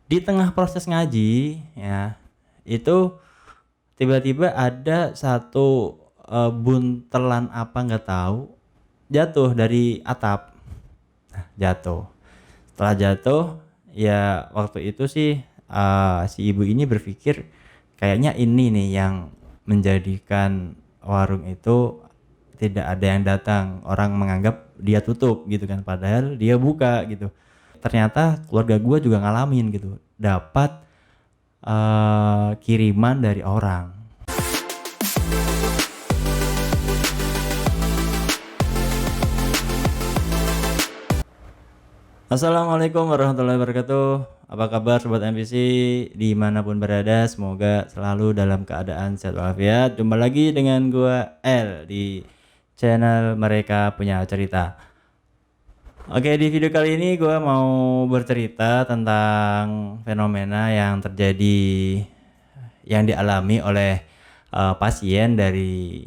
Di tengah proses ngaji ya, itu tiba-tiba ada satu buntelan apa nggak tahu jatuh dari atap. Jatuh. Setelah jatuh, ya waktu itu sih si ibu ini berpikir kayaknya ini nih yang menjadikan warung itu tidak ada yang datang. Orang menganggap dia tutup gitu kan, padahal dia buka gitu. Ternyata keluarga gua juga ngalamin gitu, dapat kiriman dari orang. Assalamualaikum warahmatullahi wabarakatuh. Apa kabar sobat NPC dimanapun berada? Semoga selalu dalam keadaan sehat walafiat. Jumpa lagi dengan gua L di channel Mereka Punya Cerita. Oke, di video kali ini gua mau bercerita tentang fenomena yang terjadi, yang dialami oleh pasien dari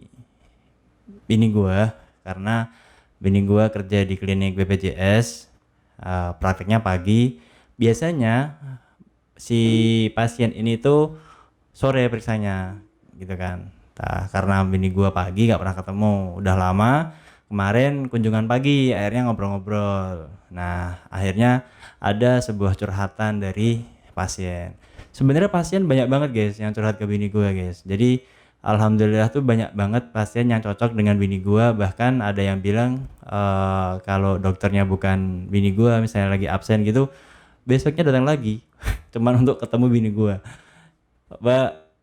bini gua. Karena bini gua kerja di klinik BPJS, prakteknya pagi. Biasanya si pasien ini tuh sore periksanya gitu kan. Karena bini gua pagi gak pernah ketemu udah lama, kemarin kunjungan pagi akhirnya ngobrol-ngobrol. Nah akhirnya ada sebuah curhatan dari pasien. Sebenarnya pasien banyak banget guys yang curhat ke bini gua guys. Jadi alhamdulillah tuh banyak banget pasien yang cocok dengan bini gua. Bahkan ada yang bilang kalau dokternya bukan bini gua, misalnya lagi absen gitu, besoknya datang lagi cuman untuk ketemu bini gua.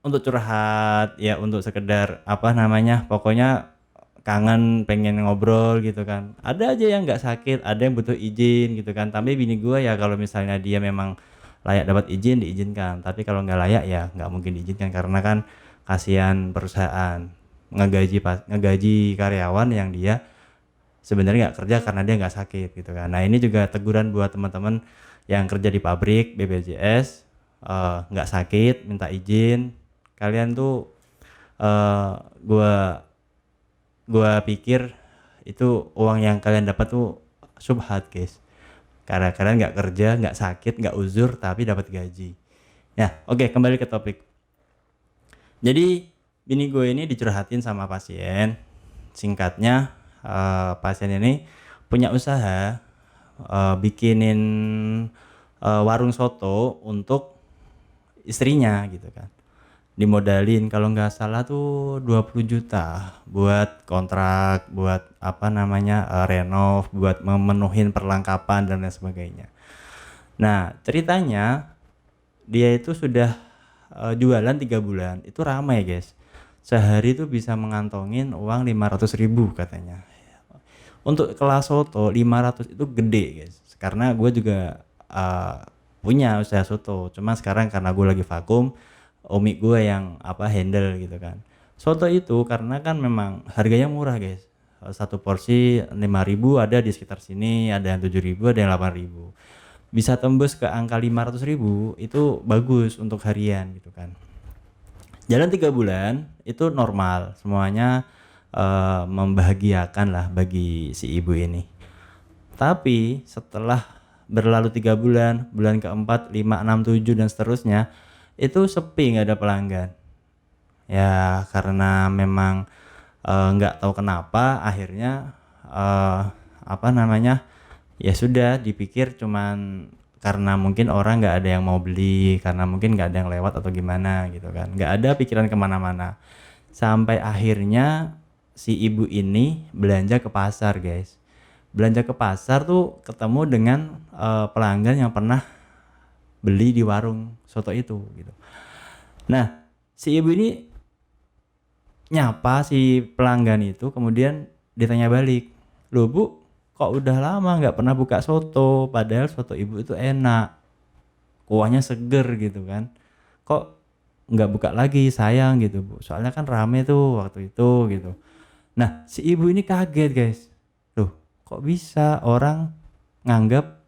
Untuk curhat ya, untuk sekedar apa namanya, pokoknya kangen pengen ngobrol gitu kan. Ada aja yang nggak sakit, ada yang butuh izin gitu kan. Tapi bini gua ya kalau misalnya dia memang layak dapat izin diizinkan, tapi kalau nggak layak ya nggak mungkin diizinkan, karena kan kasihan perusahaan ngegaji karyawan yang dia sebenarnya nggak kerja karena dia nggak sakit gitu kan. Nah ini juga teguran buat teman-teman yang kerja di pabrik BPJS, nggak sakit minta izin. Kalian tuh eh, gua gua pikir itu uang yang kalian dapat tuh subhat guys, karena kalian nggak kerja, nggak sakit, nggak uzur, tapi dapat gaji. Ya oke, kembali ke topik. Jadi bini gue ini dicurhatin sama pasien. Singkatnya, pasien ini punya usaha bikinin warung soto untuk istrinya gitu kan. Dimodalin kalau nggak salah tuh 20 juta buat kontrak, buat apa namanya, renov, buat memenuhin perlengkapan dan lain sebagainya. Nah ceritanya dia itu sudah jualan 3 bulan, itu ramai guys. Sehari itu bisa mengantongin uang 500.000 katanya. Untuk kelas soto 500 itu gede guys, karena gue juga punya usaha soto. Cuma sekarang karena gue lagi vakum, umi gue yang apa handle gitu kan. Soto itu karena kan memang harganya murah guys. Satu porsi 5.000 ada di sekitar sini, ada yang 7.000, ada yang 8.000. Bisa tembus ke angka 500.000 itu bagus untuk harian gitu kan. Jalan 3 bulan itu normal, semuanya membahagiakan lah bagi si ibu ini. Tapi setelah berlalu 3 bulan, bulan keempat, 5, 6, 7 dan seterusnya, itu sepi, nggak ada pelanggan. Ya karena memang nggak tahu kenapa akhirnya apa namanya, ya sudah dipikir cuman karena mungkin orang nggak ada yang mau beli, karena mungkin nggak ada yang lewat atau gimana gitu kan, nggak ada pikiran kemana-mana. Sampai akhirnya si ibu ini belanja ke pasar guys. Belanja ke pasar tuh ketemu dengan pelanggan yang pernah beli di warung soto itu gitu. Nah si ibu ini nyapa si pelanggan itu, kemudian ditanya balik, loh bu, kok udah lama nggak pernah buka soto, padahal soto ibu itu enak, kuahnya seger gitu kan, kok nggak buka lagi, sayang gitu bu, soalnya kan rame tuh waktu itu gitu. Nah si ibu ini kaget guys, loh kok bisa orang nganggap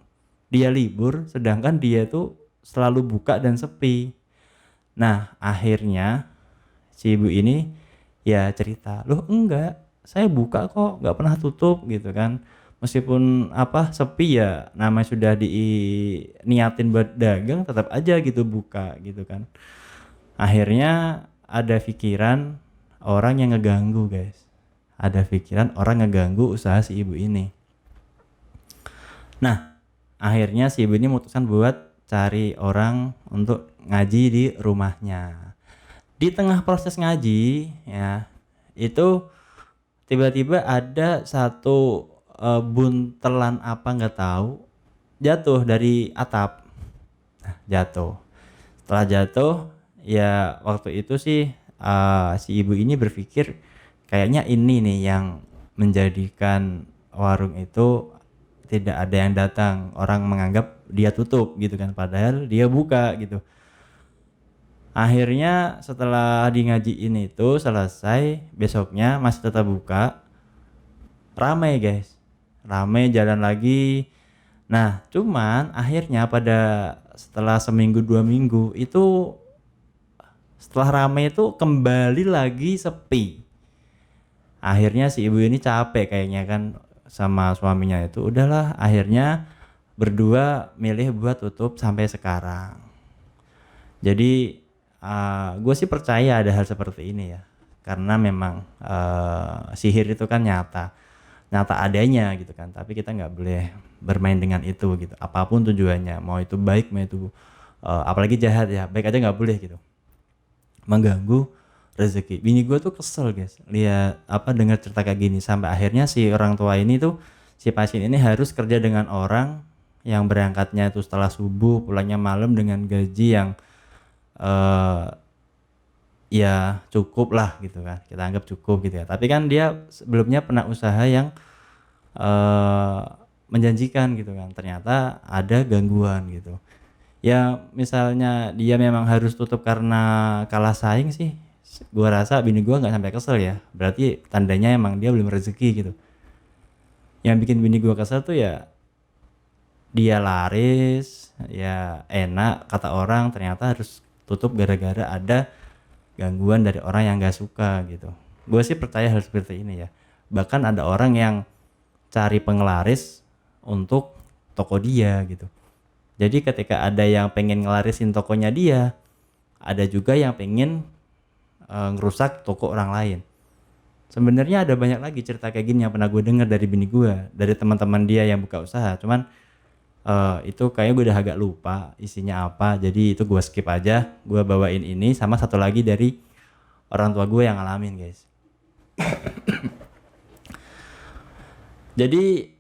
dia libur sedangkan dia tuh selalu buka dan sepi. Nah akhirnya si ibu ini ya cerita, loh enggak, saya buka kok, nggak pernah tutup gitu kan. meskipun apa sepi ya namanya sudah niatin buat dagang tetap aja gitu buka gitu kan. Akhirnya ada pikiran orang yang ngeganggu guys, ada pikiran orang ngeganggu usaha si ibu ini. Nah akhirnya si ibu ini memutuskan buat cari orang untuk ngaji di rumahnya. Di tengah proses ngaji ya itu tiba-tiba ada satu buntelan apa nggak tahu jatuh dari atap. Nah, jatuh. Setelah jatuh ya waktu itu sih si ibu ini berpikir kayaknya ini nih yang menjadikan warung itu tidak ada yang datang. Orang menganggap dia tutup gitu kan padahal dia buka gitu. Akhirnya setelah di ngajiin itu selesai, besoknya masih tetap buka. Ramai guys, ramai jalan lagi. Nah cuman akhirnya pada setelah seminggu 2 minggu itu setelah ramai itu kembali lagi sepi. Akhirnya si ibu ini capek kayaknya kan sama suaminya itu. Udahlah akhirnya berdua milih buat tutup sampai sekarang. Jadi gue sih percaya ada hal seperti ini ya, karena memang sihir itu kan nyata adanya gitu kan, tapi kita nggak boleh bermain dengan itu gitu, apapun tujuannya, mau itu baik mau itu apalagi jahat ya, baik aja nggak boleh gitu, mengganggu rezeki. Bini gue tuh kesel guys lihat apa dengar cerita kayak gini, sampai akhirnya si orang tua ini tuh si pasien ini harus kerja dengan orang yang berangkatnya itu setelah subuh pulangnya malam dengan gaji yang ya cukup lah gitu kan, kita anggap cukup gitu ya, tapi kan dia sebelumnya pernah usaha yang menjanjikan gitu kan, ternyata ada gangguan gitu ya. Misalnya dia memang harus tutup karena kalah saing sih, gua rasa bini gua nggak sampai kesel ya, berarti tandanya emang dia belum rezeki gitu. Yang bikin bini gua kesel tuh ya dia laris ya enak kata orang, ternyata harus tutup gara-gara ada gangguan dari orang yang gak suka gitu. Gue sih percaya hal seperti ini ya. Bahkan ada orang yang cari penglaris untuk toko dia gitu. Jadi ketika ada yang pengen ngelarisin tokonya dia, ada juga yang pengen ngerusak toko orang lain. Sebenarnya ada banyak lagi cerita kayak gini yang pernah gue dengar dari bini gue, dari teman-teman dia yang buka usaha. Cuman itu kayaknya gue udah agak lupa isinya apa, jadi itu gue skip aja. Gue bawain ini sama satu lagi dari orang tua gue yang ngalamin guys. Jadi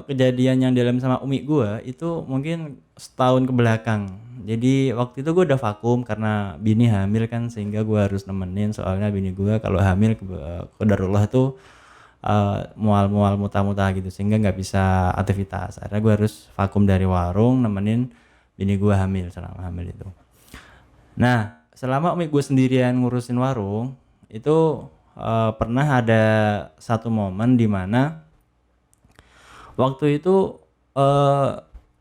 kejadian yang dialami sama umi gue itu mungkin setahun ke belakang. Jadi waktu itu gue udah vakum karena bini hamil kan, sehingga gue harus nemenin, soalnya bini gue kalau hamil qadarullah tuh mual-mual muntah-muntah gitu, sehingga nggak bisa aktivitas. Akhirnya gue harus vakum dari warung nemenin bini gue hamil selama hamil itu. Nah selama umi gue sendirian ngurusin warung itu pernah ada satu momen di mana waktu itu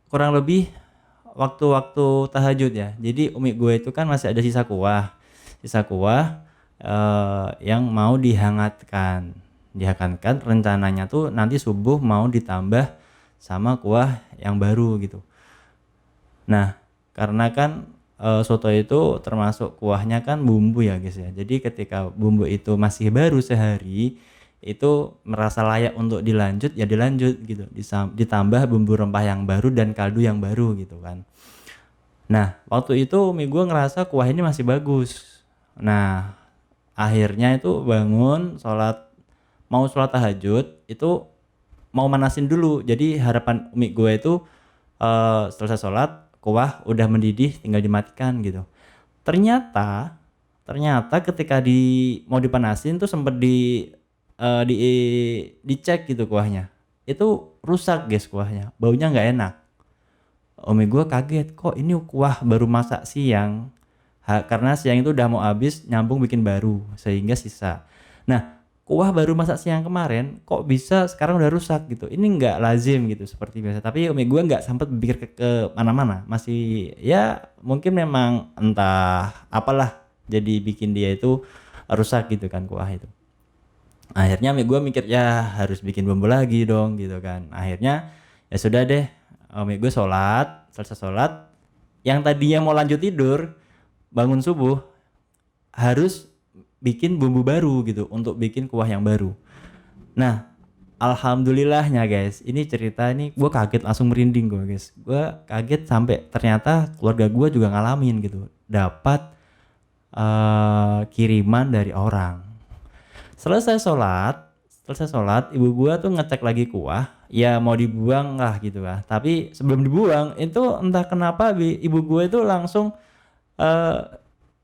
kurang lebih waktu-waktu tahajud ya. Jadi umi gue itu kan masih ada sisa kuah yang mau dihangatkan rencananya tuh nanti subuh mau ditambah sama kuah yang baru gitu. Nah karena kan soto itu termasuk kuahnya kan bumbu ya guys ya, jadi ketika bumbu itu masih baru sehari itu merasa layak untuk dilanjut ya dilanjut gitu, ditambah bumbu rempah yang baru dan kaldu yang baru gitu kan. Nah waktu itu umi gue ngerasa kuah ini masih bagus. Nah akhirnya itu bangun mau sholat tahajud itu mau manasin dulu. Jadi harapan umi gue itu selesai sholat kuah udah mendidih tinggal dimatikan gitu. Ternyata ketika mau dipanasin tuh sempet dicek gitu kuahnya. Itu rusak guys kuahnya, baunya nggak enak. Umi gue kaget, kok ini kuah baru masak siang. Karena siang itu udah mau habis nyambung bikin baru sehingga sisa. Nah kuah baru masak siang kemarin kok bisa sekarang udah rusak gitu, ini nggak lazim gitu seperti biasa. Tapi umi gue nggak sempat berpikir ke mana-mana, masih ya mungkin memang entah apalah jadi bikin dia itu rusak gitu kan kuah itu. Akhirnya gue mikir ya harus bikin bumbu lagi dong gitu kan. Akhirnya ya sudah deh, umi gue sholat, selesai sholat, yang tadinya mau lanjut tidur, bangun subuh harus bikin bumbu baru gitu untuk bikin kuah yang baru. Nah, alhamdulillahnya guys, ini cerita ini gue kaget langsung merinding gue guys. Gue kaget sampai ternyata keluarga gue juga ngalamin gitu, dapat kiriman dari orang. Selesai sholat, ibu gua tuh ngecek lagi kuah, ya mau dibuang lah gitu lah. Tapi sebelum dibuang itu entah kenapa ibu gua itu langsung eh,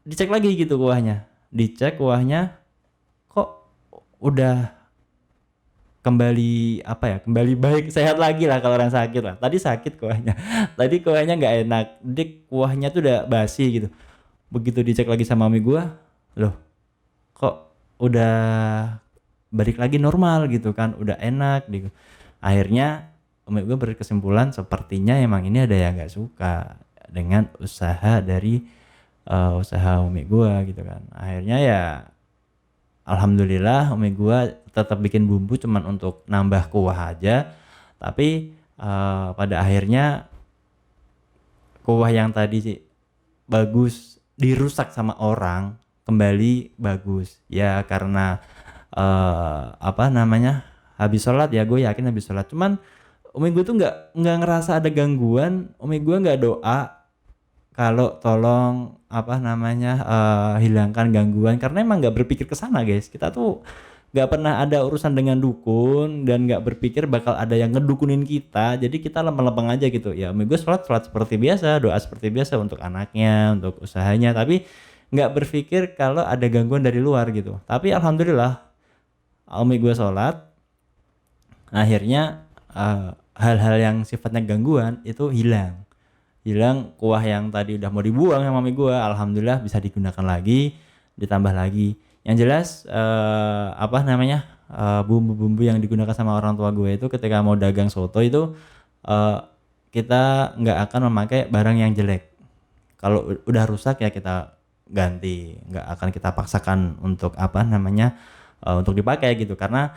dicek lagi gitu kuahnya. Dicek kuahnya kok udah kembali apa ya? Kembali baik, sehat lagi lah kalau orang sakit lah. Tadi sakit kuahnya. Tadi kuahnya nggak enak. Jadi kuahnya tuh udah basi gitu. Begitu dicek lagi sama mami gua, loh kok udah balik lagi normal gitu kan, udah enak gitu. Akhirnya umi gue berkesimpulan sepertinya emang ini ada yang nggak suka dengan usaha dari usaha umi gue gitu kan. Akhirnya ya alhamdulillah umi gue tetap bikin bumbu cuman untuk nambah kuah aja, tapi pada akhirnya kuah yang tadi sih bagus dirusak sama orang kembali bagus ya karena apa namanya, habis sholat ya, gue yakin habis sholat. Cuman umi gue tuh nggak ngerasa ada gangguan. Umi gue nggak doa kalau tolong apa namanya hilangkan gangguan, karena emang nggak berpikir ke sana guys. Kita tuh nggak pernah ada urusan dengan dukun dan nggak berpikir bakal ada yang ngedukunin kita. Jadi kita lempeng-lempeng aja gitu ya. Umi gue sholat seperti biasa, doa seperti biasa untuk anaknya, untuk usahanya, tapi nggak berpikir kalau ada gangguan dari luar gitu. Tapi alhamdulillah umi gue sholat, akhirnya hal-hal yang sifatnya gangguan itu hilang. Kuah yang tadi udah mau dibuang sama mami gue alhamdulillah bisa digunakan lagi, ditambah lagi. Yang jelas apa namanya, bumbu-bumbu yang digunakan sama orang tua gue itu ketika mau dagang soto itu kita nggak akan memakai barang yang jelek. Kalau udah rusak ya kita ganti, nggak akan kita paksakan untuk apa namanya untuk dipakai gitu, karena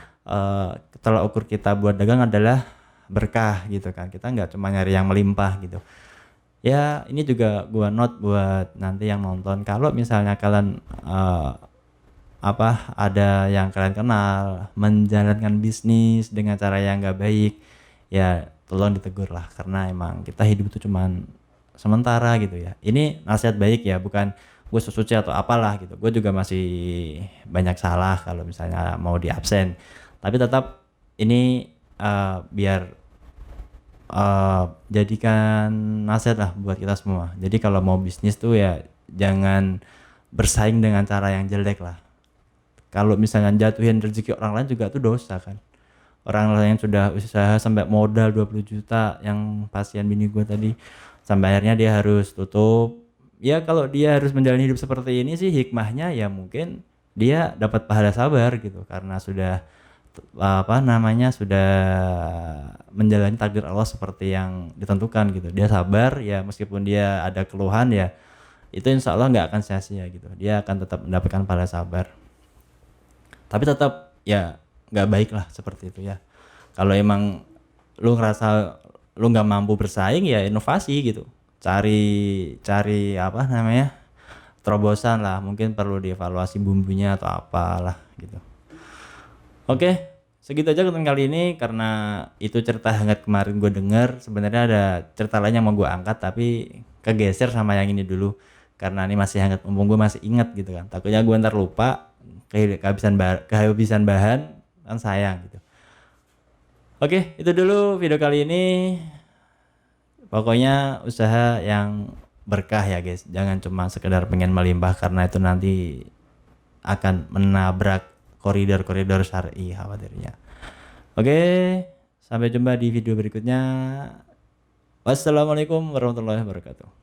tolak ukur kita buat dagang adalah berkah gitu kan. Kita nggak cuma nyari yang melimpah gitu. Ya ini juga gua note buat nanti yang nonton, kalau misalnya kalian apa ada yang kalian kenal menjalankan bisnis dengan cara yang nggak baik, ya tolong ditegur lah, karena emang kita hidup itu cuman sementara gitu ya. Ini nasihat baik ya, bukan gue suci atau apalah gitu. Gue juga masih banyak salah kalau misalnya mau di absen. Tapi tetap ini biar jadikan nasihat lah buat kita semua. Jadi kalau mau bisnis tuh ya jangan bersaing dengan cara yang jelek lah. Kalau misalnya jatuhin rezeki orang lain juga tuh dosa kan. Orang lain yang sudah usaha sampai modal 20 juta yang pasien bini gue tadi, sampai akhirnya dia harus tutup. Ya kalau dia harus menjalani hidup seperti ini sih hikmahnya ya mungkin dia dapat pahala sabar gitu, karena sudah apa namanya sudah menjalani takdir Allah seperti yang ditentukan gitu. Dia sabar ya, meskipun dia ada keluhan ya itu insya Allah nggak akan sia-sia gitu. Dia akan tetap mendapatkan pahala sabar. Tapi tetap ya nggak baik lah seperti itu ya. Kalau emang lu ngerasa lu nggak mampu bersaing ya inovasi gitu. Cari apa namanya, terobosan lah, mungkin perlu dievaluasi bumbunya atau apalah gitu. Oke, segitu aja konten kali ini, karena itu cerita hangat kemarin gue denger. Sebenarnya ada cerita lain yang mau gue angkat tapi kegeser sama yang ini dulu, karena ini masih hangat, mumpung gue masih inget gitu kan. Takutnya gue ntar lupa, kehabisan bahan kan sayang gitu. Oke, itu dulu video kali ini. Pokoknya usaha yang berkah ya guys, jangan cuma sekedar pengen melimpah, karena itu nanti akan menabrak koridor-koridor syar'i khawatirnya. Oke, sampai jumpa di video berikutnya. Wassalamualaikum warahmatullahi wabarakatuh.